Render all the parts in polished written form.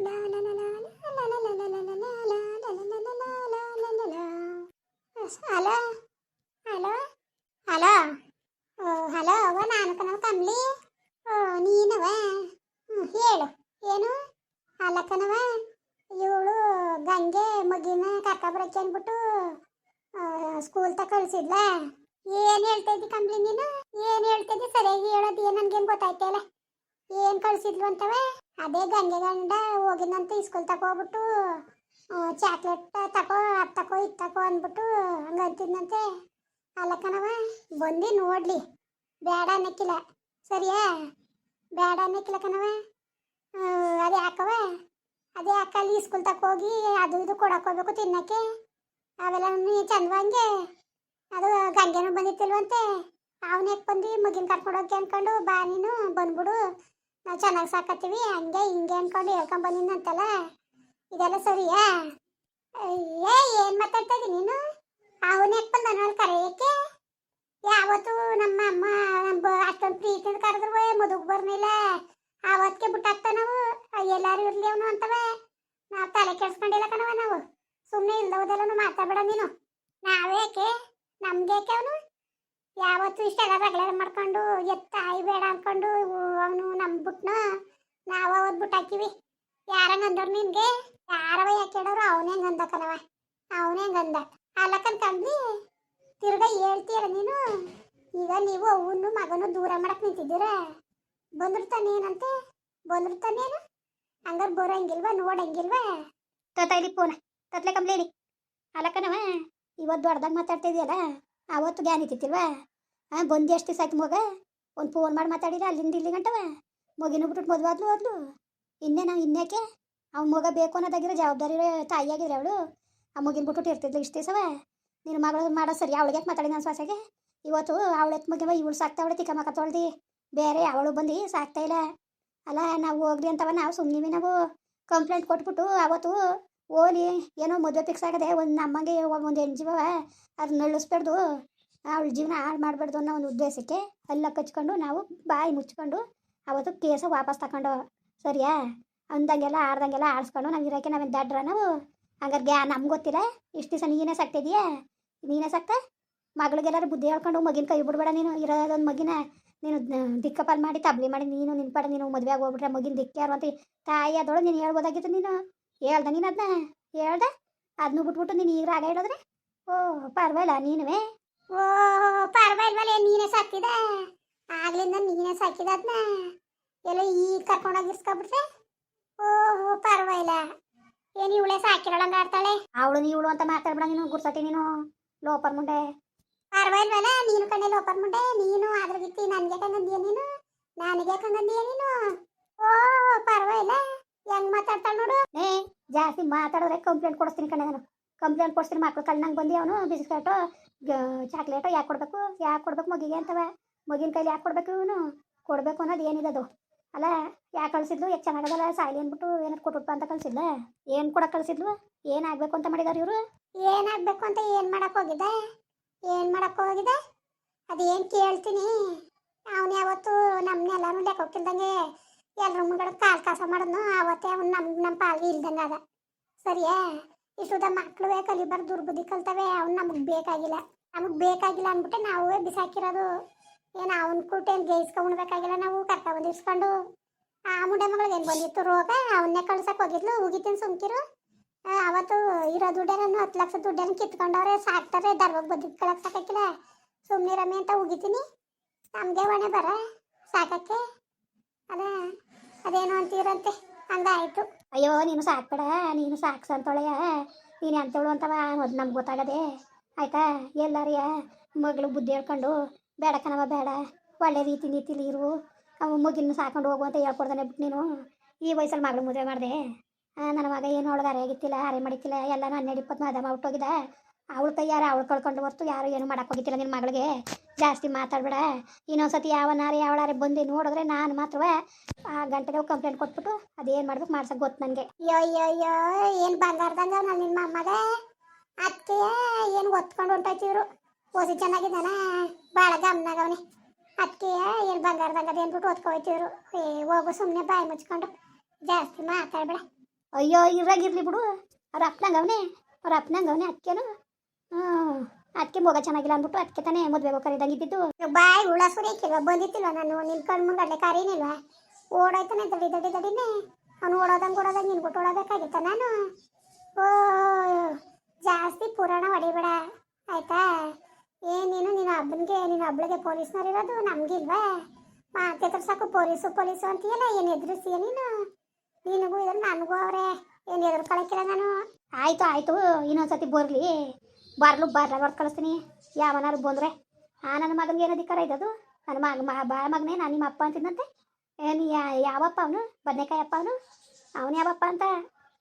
Hello hello hello hello ಅವ್ವ ನಾನು ಕಣವ ಕಮ್ಲಿ. ನೀನವ? ಹೇಳು ಏನು? ಅಲ್ಲ ಕಣವ, ಇವಳು ಗಂಗೆ ಮಗಿನ ಕರ್ಕೊಬರಕ್ಕೆ ಅಂದ್ಬಿಟ್ಟು ಸ್ಕೂಲ್ ತ ಕಳಿಸಿದ್ಲ. ಏನು ಹೇಳ್ತಾ ಇದ್ದಿ ಕಮ್ಲಿ ನೀನು? ಏನು ಹೇಳ್ತಾ ಇದ್ದಿ? ಸರಿಯಾಗಿ ಹೇಳೋದು ಏನು? ನನ್ಗೇನು ಗೊತ್ತಾಯ್ತಲ್ಲ. ಏನು ಕಳಿಸಿದ್ಲು ಅಂತವೆ? ಅದೇ ಗಂಗೆ ಗಂಡ ಹೋಗಿದ್ದಂತ ಸ್ಕೂಲ್ ತಕ ಹೋಗ್ಬಿಟ್ಟು ಚಾಕ್ಲೇಟ್ ತಕೋ ಅದು ತಕೋ ಇದು ತಕೋ ಅಂದ್ಬಿಟ್ಟು ಹಂಗಂತಿದ್ನಂತೆ. ಅಲ್ಲ ಕಣವ, ಬಂದು ನೋಡ್ಲಿ, ಬೇಡ ಅನ್ನಕ್ಕಿಲ್ಲ ಸರಿಯಾ? ಬೇಡ ಅನ್ನಕ್ಕಿಲ್ಲ ಕಣವ. ಅದೇ ಯಾಕವ? ಅದೇ ಯಾಕ ಅಲ್ಲಿ ಸ್ಕೂಲ್ ತಕ ಹೋಗಿ ಅದು ಇದು ಕೊಡಕ್ಕೆ ಹೋಗ್ಬೇಕು ತಿನ್ನಕ್ಕೆ, ಅವೆಲ್ಲ ಚಂದವಂಗೆ. ಅದು ಗಂಗೆನೂ ಬಂದಿತ್ತಿಲ್ವಂತೆ. ಅವನ ಯಾಕೆ ಬಂದು ಮಗಿನ ಕರ್ಕೊಂಡೋಗಿ ಅನ್ಕೊಂಡು ಬಾ ನೀನು ಬಂದ್ಬಿಡು, ನಾವು ಚೆನ್ನಾಗಿ ಸಾಕತ್ತೀವಿ ಹಂಗೆ ಹಿಂಗೆ ಅನ್ಕೊಂಡು ಹೇಳ್ಕೊಂಡ್ ಬಂದಿದ್ದಂತಲ್ಲ. ಇದೆಲ್ಲ ಸರಿಯಾ? ಏನು ಮಾತಾಡ್ತಾ ಇದ್ದೀನಿ ನೀನು? ಅವನ ಯಾಕೆ ಬಂದ ನಾನು ಕರೆಯಕ್ಕೆ? ಯಾವತ್ತು ನಮ್ಮ ಅಮ್ಮ ಅಷ್ಟೊಂದು ಪ್ರೀತಿಯಿಂದ ಕರೆದ್ರು ಮದುವೆ ಬರ್ನಿಲ್ಲ, ಆವತ್ತಿಗೆ ಬಿಟ್ಟಾಕ್ತ ನಾವು. ಎಲ್ಲಾರು ಇರ್ಲಿ ಅವನು ಅಂತವೆ. ನಾವು ತಲೆ ಕೆಡ್ಸ್ಕೊಂಡಿಲ್ಲ ಕಣವ. ನಾವು ಸುಮ್ಮನೆ ಇಲ್ದೋದೆಲ್ಲ ಮಾತಾಡ್ಬೇಡ ನೀನು. ನಾವೇಕೆ? ನಮ್ಗೇಕೆ ಅವನು? ಯಾವತ್ತು ಇಷ್ಟೆಲ್ಲ ರಗಳೆ ಮಾಡ್ಕೊಂಡು ತಾಯಿ ಬೇಡ ಅನ್ಕೊಂಡು ಅವನು ನಂಬಿಟ್ನ. ನಾವು ಅವತ್ತು ಬಿಟ್ಟಾಕಿವಿ. ಯಾರಂಗಂದವ್ರು ನಿನ್ಗೆ? ಯಾರವ ಯಾಕೆ ಹೇಳೋರು? ಅವನೇ ಹಂಗಂದ ಕಣವ, ಅವನೇ ಹಂಗಂದ. ಅಲ್ಲಕ್ಕನ್ ಕಂಡ್ಲಿ ತಿರ್ಗಾ ಹೇಳ್ತೀರ ನೀನು. ಈಗ ನೀವು ಅವನು ಮಗನು ದೂರ ಮಾಡಕ್ ನಿಂತಿದ್ದೀರ. ಬಂದಿರ್ತಾನೇನಂತೆ? ಬಂದಿರ್ತಾನೇನು? ಹಂಗಾರೆ ಬರೋಂಗಿಲ್ವಾ? ನೋಡಂಗಿಲ್ವಾ? ತತಾಯಿಲಿ ಫೋನ ತತ್ಲೆ ಕಂಬ್ಲೇಲಿ. ಅಲ್ಲಕ್ಕನವ, ಇವತ್ತು ದೊಡ್ಡದಾಗ ಮಾತಾಡ್ತಾ ಇದೆಯಲ್ಲ, ಅವತ್ತು ಗ್ಯಾನ್ ಇತ್ತಿಲ್ವಾ? ಬಂದು ಎಷ್ಟು ದಿವಸ ಆಯ್ತು ಮಗ? ಒಂದು ಫೋನ್ ಮಾಡಿ ಮಾತಾಡಿದ್ರೆ ಅಲ್ಲಿಂದ ಇಲ್ಲಿ ಗಂಟವ ಮಗಿನೂ ಬಿಟ್ಬಿಟ್ಟು ಮದುವೆ ಆದ್ಲು ಹೋದ್ಲು. ನಾವು ಇನ್ನೇಕೆ? ಅವ್ನ ಮಗ ಬೇಕು ಅನ್ನೋದಾಗಿರೋ ಜವಾಬ್ದಾರಿ ತಾಯಿಯಾಗಿದ್ರೆ ಅವಳು ಆ ಮಗಿನ ಬಿಟ್ಬಿಟ್ಟು ಇರ್ತಿದ್ಲು ಇಷ್ಟು ದಿವಸವ. ನಿನ್ನ ಮಗಳು ಮಾಡೋ ಸರಿ. ಅವಳಿಗೆ ಮಾತಾಡಿ ನನ್ನ ಶ್ವಾಸಗೆ ಇವತ್ತು ಅವಳೆತ್ ಮಗಿವ ಇವಳು ಸಾಕ್ತಾ ಅವಳು ತಿಕ್ಕ ಮಕ್ಕ ತೊಳ್ದು ಬೇರೆ ಅವಳು ಬಂದು ಸಾಕ್ತಾ ಇಲ್ಲ. ಅಲ್ಲ ನಾವು ಹೋಗ್ರಿ ಅಂತವ ನಾವು ಸುಮ್ಮನಿವಿ. ನಾವು ಕಂಪ್ಲೇಂಟ್ ಕೊಟ್ಬಿಟ್ಟು ಅವತ್ತು ಓಲಿ ಏನೋ ಮದುವೆ ಫಿಕ್ಸ್ ಆಗದೆ ಒಂದು ನಮಗೆ ಒಂದು ಹೆಣ್ಜೀವವ ಅದು ನಳ್ಳಿಸ್ಬಾರ್ದು, ಅವಳ ಜೀವನ ಹಾಳು ಮಾಡಬಾರ್ದು ಅನ್ನೋ ಒಂದು ಉದ್ದೇಶಕ್ಕೆ ಎಲ್ಲ ಕಚ್ಕೊಂಡು ನಾವು ಬಾಯಿ ಮುಚ್ಕೊಂಡು ಅವತ್ತು ಕೇಸ ವಾಪಸ್ ತಗೊಂಡು ಸರಿಯಾ? ಅಂದಂಗೆಲ್ಲ ಆಡ್ದಂಗೆಲ್ಲ ಆಡಿಸ್ಕೊಂಡು ನಾವು ಇರೋಕ್ಕೆ ನಾವೇನು ದಡ್ರ ನಾವು? ಹಂಗಾರೆ ನಮ್ಗೆ ಗೊತ್ತಿಲ್ಲ ಇಷ್ಟು ದಿವಸ ನೀನೇ ಸಾಕ್ತಿದೀಯಾ? ನೀನೇ ಸಾಕ್ತ ಮಗಳಿಗೆಲ್ಲಾರು ಬುದ್ಧಿ ಹೇಳ್ಕೊಂಡು ಮಗಿನ ಕೈ ಬಿಡ್ಬೇಡ ನೀನು. ಇರೋದೊಂದು ಮಗಿನ ನೀನು ದಿಕ್ಕಪಾಲ್ ಮಾಡಿ ತಬ್ಲಿ ಮಾಡಿ ನೀನು ನಿನ್ಪಡ ನೀನು ಮದುವೆ ಆಗಿ ಹೋಗ್ಬಿಟ್ರೆ ಮಗಿನ ದಿಕ್ಕೆ ಯಾರು ಅಂತ ತಾಯಿ ಅದೊಳು ನೀನು ಹೇಳ್ಬೋದಾಗಿತ್ತು. ನೀನು ಹೇಳ್ದ? ನೀನು ಅದನ್ನ ಹೇಳ್ದ? ಅದನ್ನು ಬಿಟ್ಬಿಟ್ಟು ನೀನು ಈಗ ರಾಗ ಹೇಳಿದ್ರೆ ಪರವಾಗಿಲ್ಲ ನೀನುವೇ. ಪರವಾಗಿಲ್ವಲ್ಲ, ನೀನೇ ಸಾಕಿದ ಆಗ್ಲಿಂದ ನೀನೇ ಸಾಕಿದ ಅದನ್ನ ಎಲ್ಲ ಈಗ ಕರ್ಕೊಂಡೋಗಿ ಇರ್ಸ್ಕೊಬಿಟ್ರೆ ಪರವಾಗಿಲ್ಲ. ಏನು ಇವಳೆ ಸಾಕಿರೋಳಂಗ ಆಡ್ತಾಳೆ? ಅವಳು ಇವಳು ಅಂತ ಮಾತಾಡ್ಬೇಡ ನೀನು. ಗುರ್ಸತಿ ನೀನು ಲೋಪರ್ ಮುಂಡೆ. ಪರವಾಗಿಲ್ವಲ್ಲ, ನೀನು ಕಣ್ಣೆ ಲೋಪರ್ ಮುಂಡೆ. ನೀನು ಅದ್ರಗಿತ್ತಿ ನನಗೆ ಕಂಗಂದೀಯ ನೀನು, ನನಗೆ ಕಂಗಂದೀಯ ನೀನು. ಪರವಾಗಿಲ್ಲ, ಹೆಂಗ್ ಮಾತಾಡ್ತಾಳೆ ನೋಡು. ಜಾಸ್ತಿ ಮಾತಾಡಿದ್ರೆ ಕಂಪ್ಲೇಂಟ್ ಕೊಡಿಸ್ತೀನಿ ಕಣೆ ನಾನು. ಕಂಪ್ಲೇಂಟ್ ಕೊಡಿಸ್ತೀನಿ. ಮಕ್ಳು ಕಣ್ಣಂಗೆ ಬಂದು ಅವನು ಬಿಸ್ಕೆಟು ಚಾಕ್ಲೇಟು ಯಾಕೆ ಕೊಡ್ಬೇಕು ಮಗಿಗೆ ಅಂತವ. ಮಗಿನ ಕೈಲಿ ಯಾಕೆ ಕೊಡ್ಬೇಕು? ಇವನು ಕೊಡಬೇಕು ಅನ್ನೋದು ಏನಿದದು ಅಲ್ಲ. ಯಾಕೆ ಕಳಿಸಿದ್ಲು? ಯಾಕೆ ಚೆನ್ನಾಗದಲ್ಲ ಸಾಯಿಲಿ ಅಂದ್ಬಿಟ್ಟು ಏನಾರು ಕೊಟ್ಬಿಟ್ಪ ಅಂತ ಕಳಿಸಿದ್ಲ? ಏನು ಕೊಡಕ್ಕೆ ಕಳಿಸಿದ್ಲು? ಏನಾಗಬೇಕು ಅಂತ ಮಾಡಿದಾರೆ ಇವರು? ಏನಾಗಬೇಕು ಅಂತ ಏನು ಮಾಡಕ್ಕೆ ಹೋಗಿದ್ದೆ? ಏನು ಮಾಡಕ್ಕೆ ಹೋಗಿದೆ? ಅದೇನು ಕೇಳ್ತೀನಿ. ಅವನು ಯಾವತ್ತು ನಮ್ಮನ್ನೆಲ್ಲರೂ ಲೆಕ್ಕ ಹೋಗಿಲ್ದಂಗೆ ಎಲ್ಲರ ಮುಂಗಡೆ ಕಾಸ ಮಾಡಿದ್ನು ಆವತ್ತೇ ಅವ್ನು ನಮ್ಮ ಪಾಲ್ಗೆ ಇಲ್ದಂಗೆ ಅದ ಸರಿಯಾ? ಇಷ್ಟುದ ಮಕ್ಕಳು ಕಲಿಬಾರ್ದು, ದುರ್ಬುದ್ಧಿ ಕಲ್ತವೆ. ಅವ್ನು ನಮಗೆ ಬೇಕಾಗಿಲ್ಲ ಅಂದ್ಬಿಟ್ಟೆ ನಾವೇ ಬಿಸಾಕಿರೋದು. ಏನು ಅವನ ಕೂಟೇನು ಗೇಯಿಸ್ಕೊಂಡ್ಬೇಕಾಗಿಲ್ಲ. ನಾವು ಕರ್ಕೊಬಂದು ಇಸ್ಕೊಂಡು ಆ ಮುಂಡೆ ಮಗಳಿಗೆ ಏನು ಬಂದಿತ್ತು ರೋಗ, ಅವನ್ನೇ ಕಳ್ಸಕ್ಕೆ ಹೋಗಿದ್ಲು. ಉಗಿತೀನಿ ಸುಮ್ಕಿರು. ಅವತ್ತು ಇರೋ ದುಡ್ಡೇನನ್ನು 10 ಲಕ್ಷ ದುಡ್ಡೇನು ಕಿತ್ಕೊಂಡವ್ರೆ ಸಾಕ್ತಾರೆ. ದರ್ವಾಗ ಬದುಕು ಕಳಕ್ಕೆ ಸಾಕಿಲ್ಲ. ಸುಮ್ಮನೆ ರಮ್ಮೆ ಅಂತ ಉಗಿತೀನಿ. ನಮಗೆ ಹೊಣೆ ಬರ ಸಾಕಕ್ಕೆ ಅದೇನು ಅಂತೀರಂತೆ ಹಂಗಾಯ್ತು. ಅಯ್ಯೋ ನೀನು ಸಾಕ್ಬೇಡ, ನೀನು ಸಾಕ್ಸಂತೊಳೆಯ. ನೀನು ಎಂತವಳು ಅಂತವ ಮೊದಲು ನಮ್ಗೆ ಗೊತ್ತಾಗದೆ ಆಯ್ತಾ? ಎಲ್ಲಾರಿಯ ಮಗಳು ಬುದ್ಧಿ ಹೇಳ್ಕೊಂಡು ಬೇಡ ಕಣವ ಬೇಡ, ಒಳ್ಳೆ ರೀತಿ ನೀತಿಲಿ ಇರು, ಮಗಿನ ಸಾಕೊಂಡು ಹೋಗು ಅಂತ ಹೇಳ್ಕೊಡ್ದಾನೆ ಬಿಟ್ಟು ನೀನು ಈ ವಯಸ್ಸಲ್ಲಿ ಮಗಳು ಮದುವೆ ಮಾಡಿದೆ. ನನ್ನ ಮಗ ಏನು ಅವಳಿಗೆ ಅರೆ ಆಗಿತ್ತಿಲ್ಲ, ಅರೆ ಮಾಡಿತ್ತಿಲ್ಲ. ಎಲ್ಲನೂ 12-20 ಅದ ಮಾಡ್ಬಿಟ್ಟೋಗಿದ್ದ. ಅವಳ ಕೈಯಾರ ಅವಳು ಕಳ್ಕೊಂಡು ಹೊರ್ತು ಯಾರು ಏನು ಮಾಡಕ್ಕೆ ಹೋಗಿತ್ತಿಲ್ಲ ನಿನ್ನ ಮಗಳಿಗೆ. ಜಾಸ್ತಿ ಮಾತಾಡಬೇಡ. ಇನ್ನೊಂದ್ಸತಿ ಯಾವಳಾರೆ ಬಂದು ನೋಡಿದ್ರೆ ನಾನು ಮಾತ್ರವೇ ಆ ಗಂಟೆಗೆ ಕಂಪ್ಲೇಂಟ್ ಕೊಟ್ಬಿಟ್ಟು ಅದೇನು ಮಾಡ್ಬೇಕು ಮಾಡ್ಸಕ್ಕೆ ಗೊತ್ತು ನನಗೆ. ಅಯ್ಯೋ ಏನು ಬಂಗಾರದಂಗ ನಾನು ನಿಮ್ಮ ಅಮ್ಮಗ ಅದಕ್ಕೆ ಏನು ಒತ್ಕೊಂಡು ಹೊಂಟಾಯ್ತಿದ್ರು. ಓಸಿ ಚೆನ್ನಾಗಿದ್ದಾನ, ಭಾಳ ಗಮನಾಗವನೆ. ಅದಕ್ಕೆ ಏನು ಬಂಗಾರದಂಗ ಅದೇನ್ಬಿಟ್ಟು ಓದ್ಕೊಯ್ತಿದ್ರು. ಹೋಗು ಸುಮ್ಮನೆ ಬಾಯಿ ಮುಚ್ಕೊಂಡು ಜಾಸ್ತಿ ಮಾತಾಡಬೇಡ. ಅಯ್ಯೋ ಇರಾಗಿರ್ಲಿ ಬಿಡು. ಅವ್ರ ಅಪ್ಪನಂಗವನೇ ಅದಕ್ಕೇನು. ಹ್ಞೂ ಅದಕ್ಕೆ ಮಗ ಚೆನ್ನಾಗಿಲ್ಲ ಅಂದ್ಬಿಟ್ಟು ಅದಕ್ಕೆ ತಾನೇ ಮದುವೆಗೆ ಕರೀದಂಗೆ ಇದ್ದಿದ್ದು. ಬಾಯಿ ಹುಳ ಸುರಿಯಕ್ಕಿಲ್ವ ಬಂದಿತ್ತಿಲ್ವ ನಾನು ನಿನ್ ಕಣ್ ಮುಂಗಡ್ಲೆ ಕರೀನಿಲ್ವ ಓಡಾಯ್ತಾನೆ ದಡಿನೇ ಅವ್ನು ಓಡೋದಂಗೆ ನಿನ್ಬಿಟ್ಟು ಓಡೋಬೇಕಾಗಿತ್ತ ನಾನು. ಓ ಜಾಸ್ತಿ ಪುರಾಣ ಹೊಡಿಬೇಡ ಆಯ್ತಾ. ಏನೇನು ನಿನ್ನ ಹಬ್ಬಳಿಗೆ ಪೊಲೀಸ್ನವ್ರು ಇರೋದು ನಮ್ಗಿಲ್ವಾ? ಮಾತಿದ್ರೆ ಸಾಕು ಪೊಲೀಸು ಅಂತೀಯಲ್ಲ, ಏನು ಎದುರಿಸ್ತೀಯ ನೀನು? ನಿನಗೂ ಇದ್ರೆ ನನಗೂ ಅವರೇ ಏನು ಎದುರ್ಕೊಳಕ್ಕಿಲ್ಲ ನಾನು. ಆಯಿತು ಇನ್ನೊಂದ್ಸತಿ ಬರ್ಲಿ ಬರ್ಲಾಗ ಹೊರತು ಕಳಿಸ್ತೀನಿ. ಯಾವನಾರು ಬಂದರೆ ನನ್ನ ಮಗನಿಗೆ ಏನು ಅಧಿಕಾರ ಇದ್ದದು? ನನ್ನ ಬಾಳ ಮಗನೇ ನಾನು ನಿಮ್ಮ ಅಪ್ಪ ಅಂತಿದ್ದಂತೆ. ಏನು ಯಾವಪ್ಪ ಅವನು? ಬದನೇಕಾಯಿ ಅಪ್ಪ ಅವನು ಯಾವಪ್ಪ ಅಂತ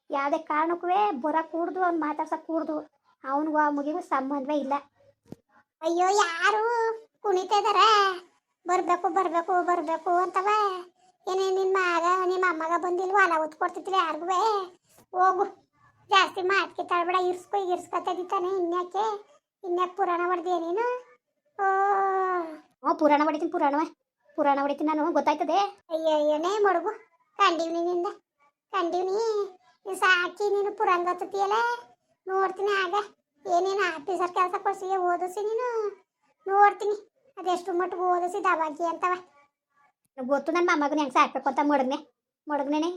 ಯಾವುದೇ ಕಾರಣಕ್ಕೂ ಬರೋಕೆ ಕೂಡ್ದು ಅವ್ನು ಮಾತಾಡ್ಸೋಕೆ ಕೂಡ್ದು. ಅವನಿಗೂ ಆ ಮುಗಿಗೂ ಸಂಬಂಧವೇ ಇಲ್ಲ. ಅಯ್ಯೋ ಯಾರು ಕುಣಿತಾ ಇದಾರೆ ಬರಬೇಕು ಅಂತವ. ಏನೇ ನಿಮ್ಮ ಅಮ್ಮಗ ಬಂದಿಲ್ವ ಅಲ್ಲ ಒತ್ತು ಕೊಡ್ತಿದ್ರಿ ಯಾರಿಗೂ? ಹೋಗು ಜಾಸ್ತಿ ಮಾತ್ಕೆ ತಳ್ಬೇಡ. ಇರ್ಸ್ಕೊತಾನೆ ಇನ್ಯಾಕೆ ಪುರಾಣ ಹೊಡೆದಿಯ ನೀನು? ಪುರಾಣ ಹೊಡಿತೀನಿ ನಾನು, ಗೊತ್ತಾಯ್ತದೆ. ಅಯ್ಯಯ್ಯನೇ ಮಡುಗು ಕಂಡೀವ್ನಿ ನೀನು ಸಾಕಿ ನೀನು ಪುರಾಣ ಗೊತ್ತಿಯಲ್ಲ. ನೋಡ್ತೀನಿ ಆಗ ಏನೇನು ಆಫೀಸರ್ ಕೆಲಸ ಕೊಡ್ಸಿ ಓದಿಸಿ ನೀನು ನೋಡ್ತೀನಿ ಅದೆಷ್ಟು ಮಟ್ಟಿಗೆ ಓದಿಸಿ ದವಾಕಿ ಅಂತವ. ಗೊತ್ತು ನನ್ನ ಮೊಮ್ಮಗನ ಹೆಂಗೆ ಸಾಕ್ಬೇಕು ಅಂತ ಮಡಗ್ನೇನೆ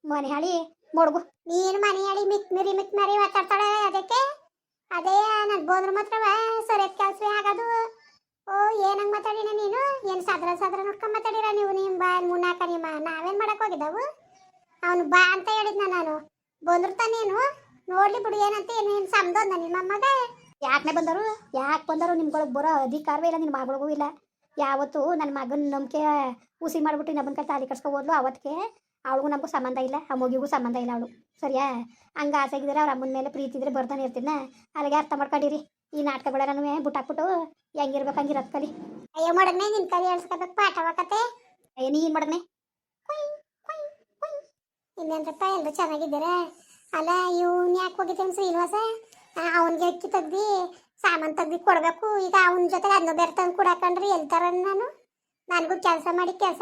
ಮನೆ ಹಾಳಿ ಮಡಗು. ನೀನು ಮನೆ ಹೇಳಿ ಮಿಕ್ ಮರಿ ಮಾತಾಡ್ತಾಳೆ ಅದಕ್ಕೆ. ಅದೇ ನನ್ನ ಬೋದ್ರ ಮಾತ್ರವ ಸರಿಯಾದ ಕೆಲಸವೇ ಆಗೋದು. ಓ ಏನಂಗೆ ಮಾತಾಡಿನ ನೀನು? ಏನು ಸದ್ರ ನೋಡ್ಕೊಂಡು ಮಾತಾಡಿರ ನೀವು? ನಿಮ್ಮ ಬಾ ಮುನ್ನಾಕ ನಾವೇನು ಮಾಡಕ್ಕೆ ಹೋಗಿದ್ದಾವು? ಅವನು ಬಾ ಅಂತ ಹೇಳಿದ್ನ ನಾನು. ಬಂದ್ರು ತಾನೇನು ನೋಡ್ಲಿ ಬಿಡು ಏನಂತ. ಏನು ಸಮದೋದ್ನ ನಿಮ್ಮ ಅಮ್ಮಗ? ಯಾಕೆ ಬಂದರು? ನಿಮ್ಗಳಿಗೆ ಬರೋ ಅಧಿಕಾರವೇ ಇಲ್ಲ, ನಿನ್ನ ಮಗಳಿಗೂ ಇಲ್ಲ. ಯಾವತ್ತು ನನ್ನ ಮಗನ ನಂಬಿಕೆ ಹುಸಿ ಮಾಡ್ಬಿಟ್ಟು ಇನ್ನೊಬ್ಬನ ಕೈ ತಾಲಿ ಕಟ್ಸ್ಕೊ ಹೋದ್ಲು ಅವತ್ತಿಗೆ ಅವಳಿಗೂ ನಮಗೂ ಸಂಬಂಧ ಇಲ್ಲ, ಆ ಮಗಿಗೂ ಸಂಬಂಧ ಇಲ್ಲ ಅವಳು. ಸರಿಯಾ? ಹಂಗೆ ಆಸೆಗಿದ್ರೆ ಅವ್ರ ಅಮ್ಮನ ಮೇಲೆ ಪ್ರೀತಿ ಇದ್ರೆ ಬರ್ತಾನೆ ಇರ್ತಿದ್ನ. ಅಲ್ಲಿಗೆ ಅರ್ಥ ಮಾಡ್ಕೊಂಡಿರಿ. ಈ ನಾಟಕಗಳನ್ನೂ ಬಿಟ್ಟಾಕ್ಬಿಟ್ಟು ಹೆಂಗಿರ್ಬೇಕು ಹಂಗಿರೋದು ಕಲಿ. ಅಯ್ಯೋ ಮಡಗ್ನೆ ನಿನ್ ಕೈ ಹೇಳ್ಸ್ಕೊಬೇಕು ಪಾಠವಾಕತೆ. ಅಯ್ಯ ನೀನು ಮಡಗ್ನೆ ಇನ್ನೇನ್ರಪ್ಪ ಎಲ್ಲರೂ ಚೆನ್ನಾಗಿದ್ದೀರಾ? ಅಲ್ಲ ಇವ್ನು ಯಾಕೆ ಹೋಗಿದ್ದೇನೆ ಶ್ರೀನಿವಾಸ? ಅವನಿಗೆ ಅಕ್ಕಿ ತೆಗ್ದು ಸಾಮಾನು ತೆಗ್ದು ಕೊಡಬೇಕು. ಈಗ ಅವನ ಜೊತೆಗೆ ಅದನ್ನ ಬೇರೆ ತಂದು ಕೊಡಕಂಡ್ರಿ ಎಲ್ತಾರ ನಾನು? ನನಗೂ ಕೆಲಸ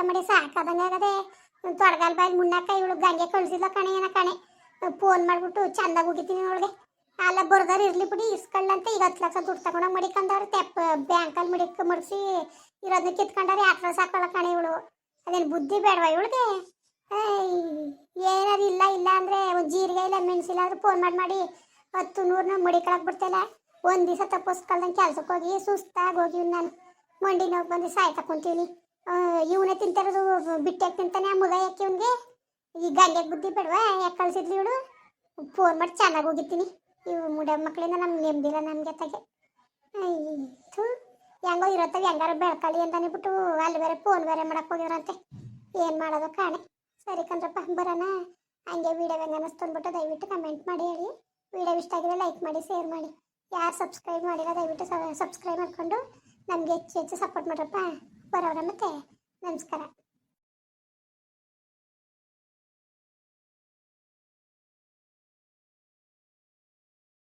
ಮಾಡಿ ಸಾಕಾದಂಗೆ ಆಗದೆ. ತೊಡಗಲ್ ಬಾಯಿ ಮುನ್ನಾಕ ಇವಳು ಗಂಗೆ ಕಳಿಸಿಲ್ಲ ಕಣೆ ಫೋನ್ ಮಾಡಿಬಿಟ್ಟು ಚಂದಾಗಿ ಹೋಗಿದ್ದೀನಿ ಅವಳಿಗೆ. ಅಲ್ಲ ಬರ್ದಾರು ಇರ್ಲಿ ಬಿಡಿ ಇಸ್ಕೊಳ್ಳಂತ. ಈಗ 10 ಲಕ್ಷ ದುಡ್ಡು ತಗೊಂಡೋಗಿ ಮಡಿಕೊಂಡವ್ರು ಬ್ಯಾಂಕಲ್ಲಿ ಮಡಿಸಿ ಇರೋದನ್ನ ಕಿತ್ಕೊಂಡವ್ರು ಯಾತ್ರ ಸಾಕಲ್ಲ ಕಣೆ ಇವಳು. ಅದೇನು ಬುದ್ಧಿ ಬೇಡವಾ ಇವಳಿಗೆ? ಏನಾದ್ರು ಇಲ್ಲ ಅಂದರೆ ಒಂದು ಜೀರಿಗೆ ಇಲ್ಲ ಮೆಣಸಿಲ್ಲ ಅಂದ್ರೆ ಫೋನ್ ಮಾಡಿ 10 100 ಮಡಿಕೊಳಕ್ಕೆ ಬಿಡ್ತಿಲ್ಲ. ಒಂದು ದಿವಸ ತಪ್ಪಿಸ್ಕೊಳ್ದಂಗೆ ಕೆಲ್ಸಕ್ಕೆ ಹೋಗಿ ಸುಸ್ತಾಗಿ ಹೋಗಿ ನಾನು ಮಂಡಿ ನೋವು ಬಂದು ಸಾಯ್ತಾ ಕುಂತೀನಿ. ಇವನೇ ತಿಂತಿರೋದು ಬಿಟ್ಟಾಕ್ ತಿಂತಾನೆ ಆ ಮುಗ. ಯಾಕೆ ಇವನಿಗೆ ಈ ಗಂಗೆಗೆ ಬುದ್ಧಿ ಬೇಡವಾ? ಯಾಕೆ ಕಳಿಸಿದ್ಲಿ ಇವಳು? ಫೋನ್ ಮಾಡಿ ಚೆನ್ನಾಗಿ ಹೋಗಿರ್ತೀನಿ. ಇವು ಮುಡ ಮಕ್ಕಳಿಂದ ನಮ್ಗೆ ನೆಮ್ಮದಿಲ್ಲ ನಮ್ಮ ಜೊತೆಗೆ. ಹೆಂಗೋ ಇರತ್ತವೆ ಹೆಂಗಾರ ಬೆಳ್ಕೊಳ್ಳಿ ಅಂತಾನೆ ಬಿಟ್ಟು ಅಲ್ಲಿ ಬೇರೆ ಫೋನ್ ಬೇರೆ ಮಾಡಕ್ಕೆ ಹೋಗಿವ್ರಂತೆ. ಏನು ಮಾಡೋದು ಕಾಣೆ. ಸರಿ ಕಣ್ರಪ್ಪ ಬರೋಣ. ಹಂಗೆ ವಿಡಿಯೋ ಹೆಂಗೆ ಅನ್ನಿಸ್ತು ಅಂದ್ಬಿಟ್ಟು ದಯವಿಟ್ಟು ಕಮೆಂಟ್ ಮಾಡಿ ಹೇಳಿ. ವಿಡಿಯೋ ಇಷ್ಟ ಆಗಿದ್ರೆ ಲೈಕ್ ಮಾಡಿ ಶೇರ್ ಮಾಡಿ. ಯಾರು ಸಬ್ಸ್ಕ್ರೈಬ್ ಮಾಡಿಲ್ಲ ದಯವಿಟ್ಟು ಸಬ್ಸ್ಕ್ರೈಬ್ ಮಾಡಿಕೊಂಡು ನಮಗೆ ಹೆಚ್ಚು ಸಪೋರ್ಟ್ ಮಾಡ್ರಪ್ಪ. ಬರೋರ ಮತ್ತೆ ನಮಸ್ಕಾರ.